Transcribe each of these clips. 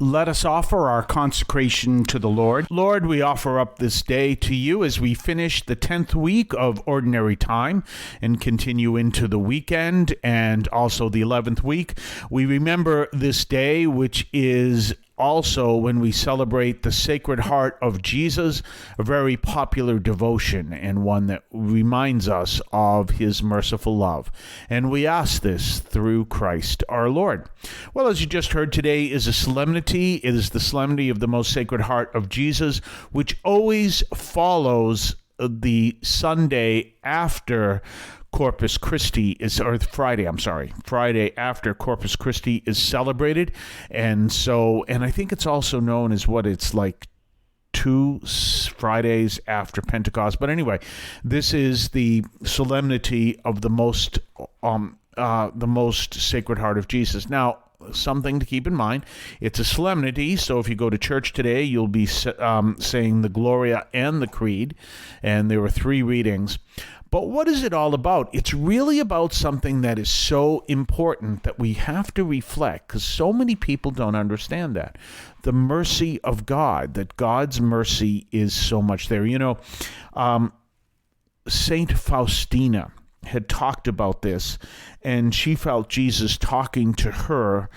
Let us offer our consecration to the Lord. Lord, we offer up this day to you as we finish the 10th week of Ordinary Time and continue into the weekend and also the 11th week. We remember this day, which is also when we celebrate the Sacred Heart of Jesus, a very popular devotion and one that reminds us of his merciful love. And we ask this through Christ our Lord. Well, as you just heard, today is a solemnity. It is the solemnity of the Most Sacred Heart of Jesus, which always follows the Sunday after Corpus Christi Friday after Corpus Christi is celebrated. And I think it's also known as it's like 2 Fridays after Pentecost. But anyway, this is the solemnity of the most Sacred Heart of Jesus. Now, something to keep in mind, it's a solemnity, so if you go to church today, you'll be saying the Gloria and the Creed, and there were 3 readings. But what is it all about? It's really about something that is so important that we have to reflect, because so many people don't understand that. The mercy of God, that God's mercy is so much there. Saint Faustina had talked about this, and she felt Jesus talking to her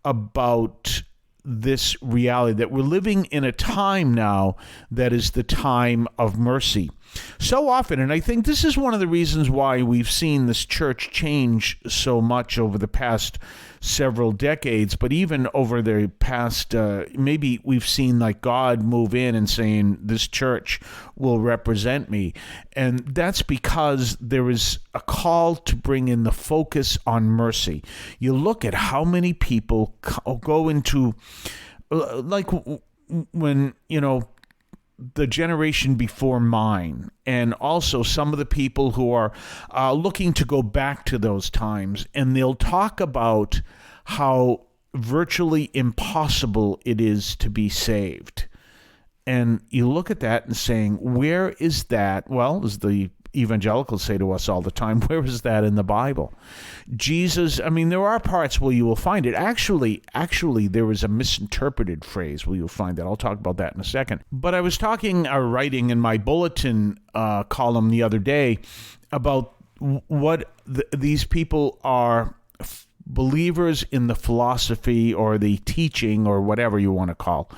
about this reality, that we're living in a time now that is the time of mercy. So often, and I think this is one of the reasons why we've seen this church change so much over the past several decades, but even over the past, maybe we've seen like God move in and saying, this church will represent me. And that's because there is a call to bring in the focus on mercy. You look at how many people go into, like when, the generation before mine, and also some of the people who are looking to go back to those times, and they'll talk about how virtually impossible it is to be saved. And you look at that and saying, where is that? Well, as the evangelicals say to us all the time, where is that in the Bible? Jesus, there are parts where you will find it. Actually, there is a misinterpreted phrase where you'll find that. I'll talk about that in a second. But I was writing in my bulletin column the other day about what these people are believers in the philosophy or the teaching or whatever you want to call.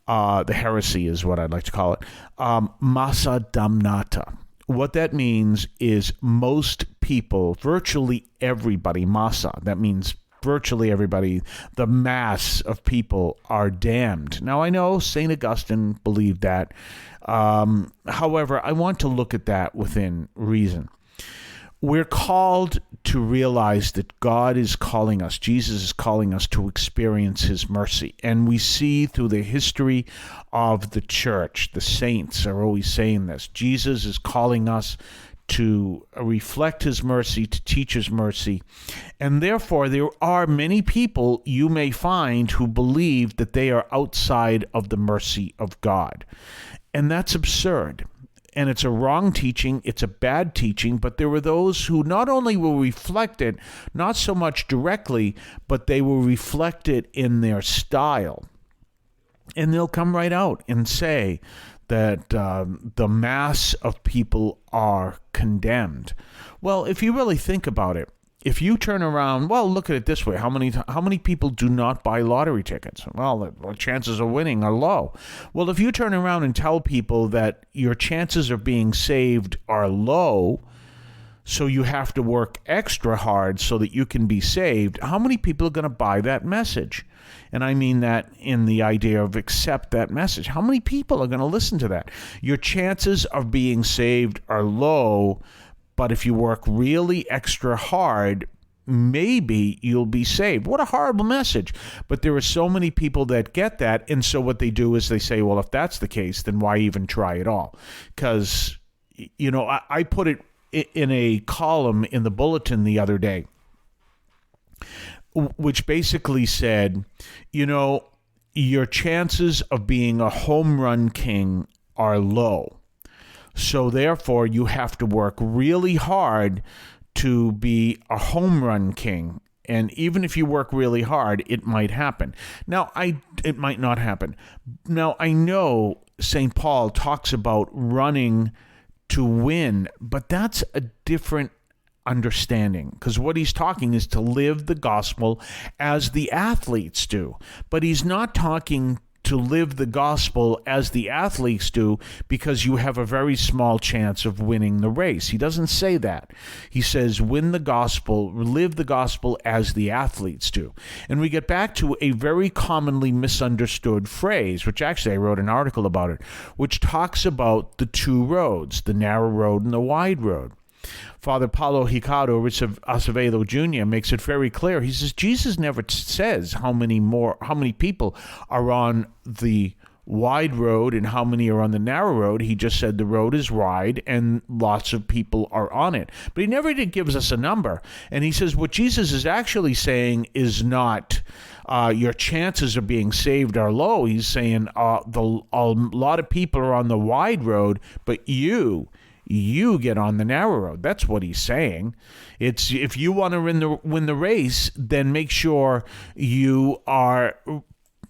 The heresy is what I'd like to call it. Massa damnata. What that means is most people, virtually everybody, massa, that means virtually everybody, the mass of people are damned. Now, I know St. Augustine believed that. However, I want to look at that within reason. We're called to realize that God is calling us, Jesus is calling us to experience his mercy. And we see through the history of the church, the saints are always saying this. Jesus is calling us to reflect his mercy, to teach his mercy. And therefore, there are many people you may find who believe that they are outside of the mercy of God. And that's absurd. And it's a wrong teaching, it's a bad teaching, but there were those who not only will reflect it, not so much directly, but they will reflect it in their style. And they'll come right out and say that the mass of people are condemned. Well, if you really think about it, if you turn around, look at it this way. How many people do not buy lottery tickets? Well, the chances of winning are low. Well, if you turn around and tell people that your chances of being saved are low, so you have to work extra hard so that you can be saved, how many people are going to buy that message? And I mean that in the idea of accept that message. How many people are going to listen to that? Your chances of being saved are low, but if you work really extra hard, maybe you'll be saved. What a horrible message. But there are so many people that get that, and so what they do is they say, well, if that's the case, then why even try at all? Because, I put it in a column in the bulletin the other day, which basically said, your chances of being a home run king are low. So therefore, you have to work really hard to be a home run king. And even if you work really hard, it might happen. It might not happen. Now, I know St. Paul talks about running to win, but that's a different understanding, because what he's talking is to live the gospel as the athletes do. But he's not talking to live the gospel as the athletes do because you have a very small chance of winning the race. He doesn't say that. He says win the gospel, live the gospel as the athletes do. And we get back to a very commonly misunderstood phrase, which actually I wrote an article about it, which talks about the two roads, the narrow road and the wide road. Father Paulo Ricardo Acevedo Jr. makes it very clear. He says Jesus never says how many people are on the wide road and how many are on the narrow road. He just said the road is wide and lots of people are on it. But he never gives us a number. And he says what Jesus is actually saying is not your chances of being saved are low. He's saying a lot of people are on the wide road, but you get on the narrow road. That's what he's saying. It's if you want to win the race, then make sure you are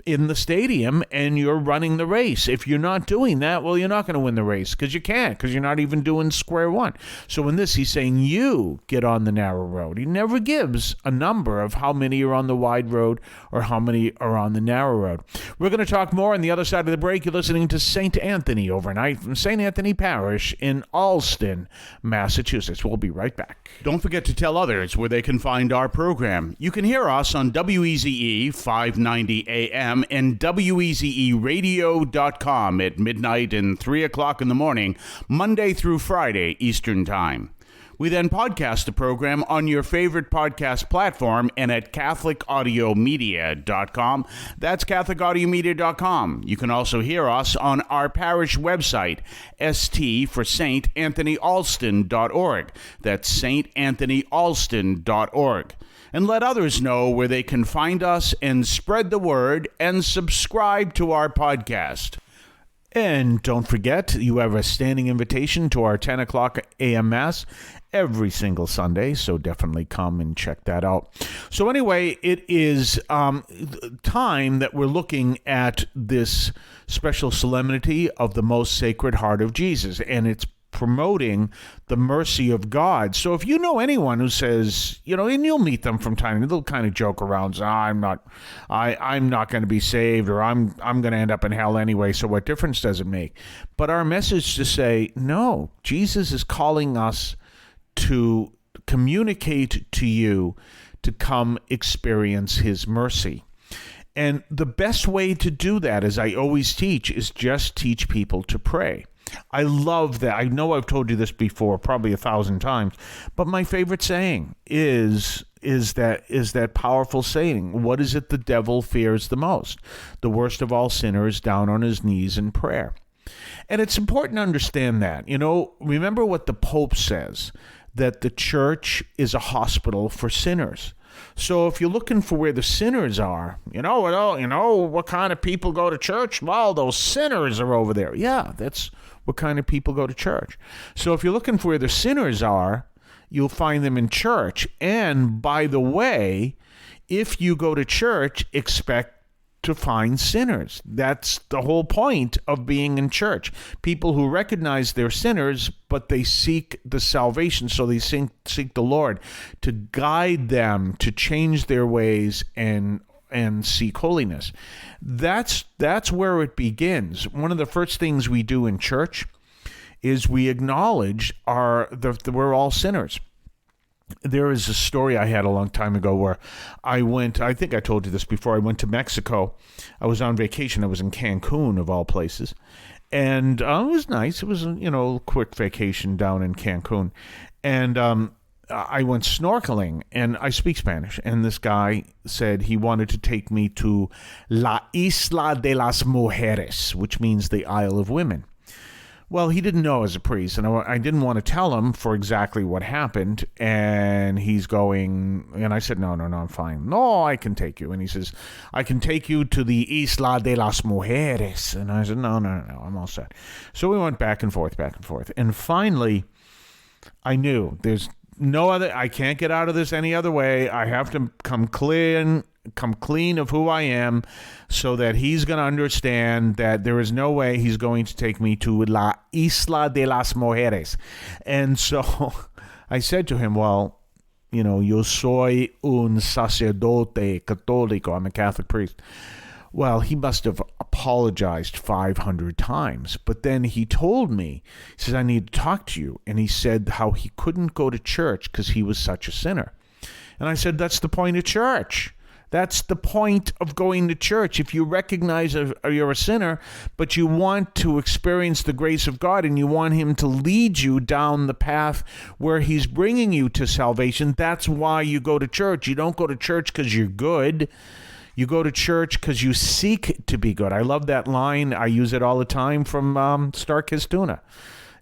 in the stadium and you're running the race. If you're not doing that, well, you're not going to win the race because you can't, because you're not even doing square one. So in this, he's saying you get on the narrow road. He never gives a number of how many are on the wide road or how many are on the narrow road. We're going to talk more on the other side of the break. You're listening to St. Anthony overnight from St. Anthony Parish in Allston, Massachusetts. We'll be right back. Don't forget to tell others where they can find our program. You can hear us on WEZE 590 AM and WEZEradio.com at midnight and 3 o'clock in the morning, Monday through Friday, Eastern Time. We then podcast the program on your favorite podcast platform and at CatholicAudiomedia.com. That's CatholicAudiomedia.com. You can also hear us on our parish website, ST for StAnthonyAlston.org. That's StAnthonyAlston.org. And let others know where they can find us and spread the word and subscribe to our podcast. And don't forget, you have a standing invitation to our 10 o'clock a.m. Mass every single Sunday, so definitely come and check that out. So anyway, it is time that we're looking at this special solemnity of the Most Sacred Heart of Jesus, and it's promoting the mercy of God. So if you know anyone who says, and you'll meet them from time to time, they'll kind of joke around, say, I'm not going to be saved, or I'm going to end up in hell anyway, so what difference does it make? But our message to say, no, Jesus is calling us to communicate to you to come experience his mercy. And the best way to do that, as I always teach, is just teach people to pray. I love that. I know I've told you this before, probably 1,000 times, but my favorite saying is that powerful saying, what is it the devil fears the most? The worst of all sinners down on his knees in prayer. And it's important to understand that. Remember what the Pope says, that the church is a hospital for sinners. So if you're looking for where the sinners are, what kind of people go to church? Well, those sinners are over there. Yeah, that's what kind of people go to church. So if you're looking for where the sinners are, you'll find them in church. And by the way, if you go to church, expect to find sinners. That's the whole point of being in church. People who recognize they're sinners, but they seek the salvation, so they seek the Lord to guide them to change their ways and seek holiness. That's where it begins. One of the first things we do in church is we acknowledge we're all sinners. There is a story I had a long time ago where I think I told you this before, I went to Mexico. I was on vacation. I was in Cancun, of all places. And it was nice. It was, a quick vacation down in Cancun. And I went snorkeling, and I speak Spanish. And this guy said he wanted to take me to La Isla de las Mujeres, which means the Isle of Women. Well, he didn't know as a priest, and I didn't want to tell him for exactly what happened, and he's going, and I said, no, I'm fine. No, I can take you. And he says, I can take you to the Isla de las Mujeres. And I said, no, I'm all set. So we went back and forth, and finally, I knew there's no other. I can't get out of this any other way. I have to come clean of who I am, so that he's going to understand that there is no way he's going to take me to La Isla de las Mujeres. And so I said to him, well, yo soy un sacerdote católico. I'm a Catholic priest. Well, he must have apologized 500 times. But then he told me, he says, I need to talk to you. And he said how he couldn't go to church because he was such a sinner. And I said, that's the point of church. That's the point of going to church. If you recognize you're a sinner, but you want to experience the grace of God and you want him to lead you down the path where he's bringing you to salvation, that's why you go to church. You don't go to church because you're good. You go to church because you seek to be good. I love that line. I use it all the time from Star-Kissed Tuna.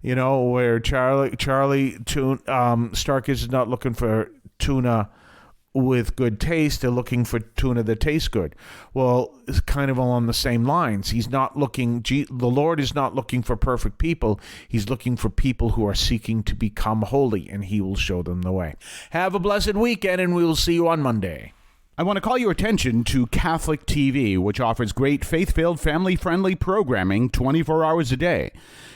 Where Charlie Star-Kissed is not looking for tuna with good taste. They're looking for tuna that tastes good. Well, it's kind of along the same lines. The Lord is not looking for perfect people. He's looking for people who are seeking to become holy, and he will show them the way. Have a blessed weekend, and we will see you on Monday. I want to call your attention to Catholic TV, which offers great faith-filled, family-friendly programming 24 hours a day.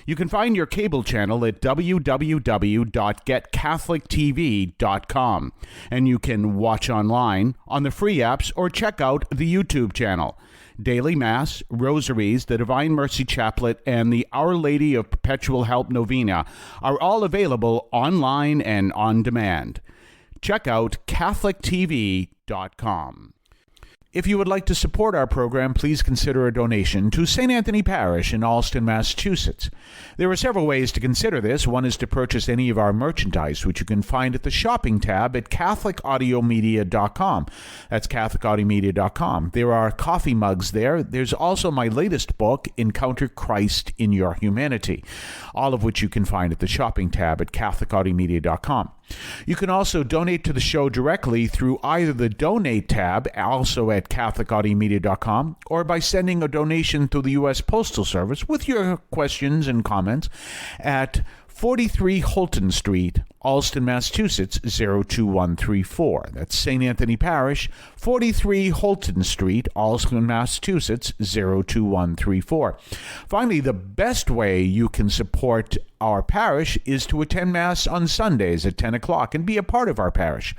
You can find your cable channel at www.getcatholictv.com, and you can watch online on the free apps or check out the YouTube channel. Daily Mass, Rosaries, the Divine Mercy Chaplet, and the Our Lady of Perpetual Help Novena are all available online and on demand. Check out CatholicTV.com. If you would like to support our program, please consider a donation to St. Anthony Parish in Allston, Massachusetts. There are several ways to consider this. One is to purchase any of our merchandise, which you can find at the shopping tab at CatholicAudiomedia.com. That's CatholicAudiomedia.com. There are coffee mugs there. There's also my latest book, Encounter Christ in Your Humanity, all of which you can find at the shopping tab at CatholicAudiomedia.com. You can also donate to the show directly through either the Donate tab, also at CatholicAudiomedia.com, or by sending a donation through the U.S. Postal Service with your questions and comments at 43 Holton Street, Allston, Massachusetts, 02134. That's St. Anthony Parish, 43 Holton Street, Allston, Massachusetts, 02134. Finally, the best way you can support our parish is to attend Mass on Sundays at 10 o'clock and be a part of our parish.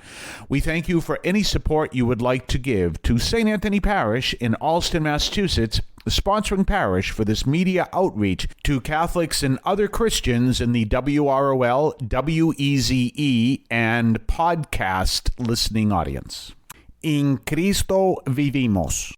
We thank you for any support you would like to give to St. Anthony Parish in Allston, Massachusetts, the sponsoring parish for this media outreach to Catholics and other Christians in the WROL, WEZE, and podcast listening audience. In Cristo vivimos.